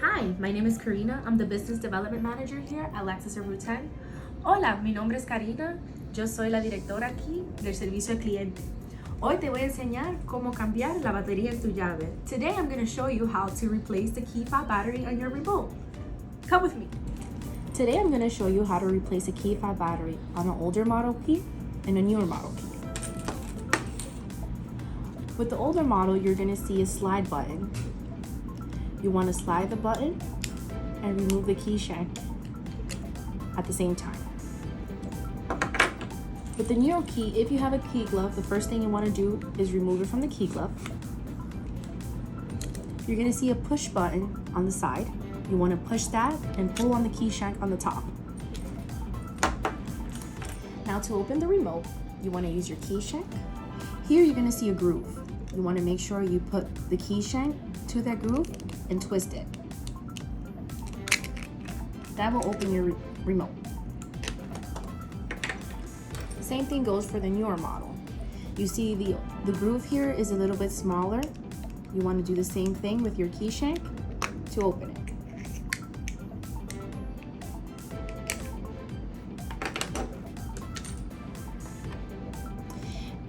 Hi, my name is Karina. I'm the Business Development Manager here at Lexus of Route 10. Hola, mi nombre es Karina. Yo soy la directora aquí del servicio al cliente. Hoy te voy a enseñar cómo cambiar la batería en tu llave. Today I'm going to show you how to replace the key fob battery on your remote. Come with me. Today I'm going to show you how to replace a key fob battery on an older model key and a newer model key. With the older model, you're going to see a slide button. You want to slide the button and remove the key shank at the same time. With the newer key, if you have a key glove, the first thing you want to do is remove it from the key glove. You're going to see a push button on the side. You want to push that and pull on the key shank on the top. Now to open the remote, you want to use your key shank. Here you're going to see a groove. You want to make sure you put the key shank to that groove and twist it. That will open your remote. Same thing goes for the newer model. You see the groove here is a little bit smaller. You want to do the same thing with your key shank to open it.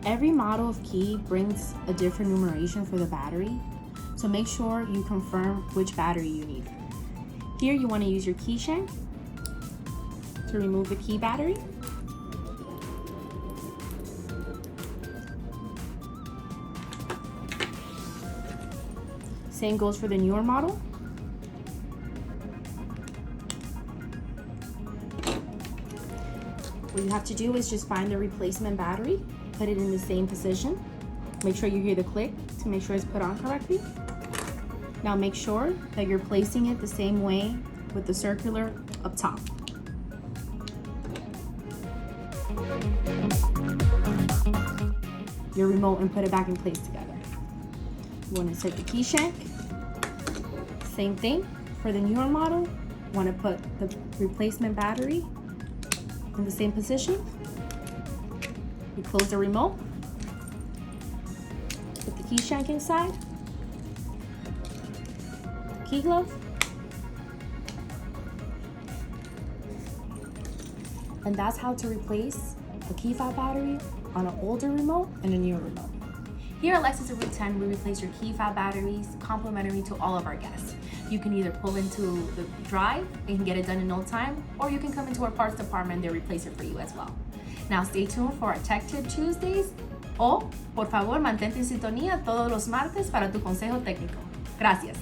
Every model of key brings a different numeration for the battery, so make sure you confirm which battery you need. Here you want to use your key shank to remove the key battery. Same goes for the newer model. What you have to do is just find the replacement battery, put it in the same position. Make sure you hear the click to make sure it's put on correctly. Now make sure that you're placing it the same way with the circular up top. Your remote and put it back in place together. You want to insert the key shank. Same thing for the newer model. You want to put the replacement battery in the same position. You close the remote. Put the key shank inside. Key glove. And that's how to replace a key fob battery on an older remote and a newer remote. Here at Lexus of Route 10, we replace your key fob batteries complimentary to all of our guests. You can either pull into the drive and get it done in no time, or you can come into our parts department and they'll replace it for you as well. Now stay tuned for our Tech Tip Tuesdays, o por favor mantente en sintonía todos los martes para tu consejo técnico. Gracias.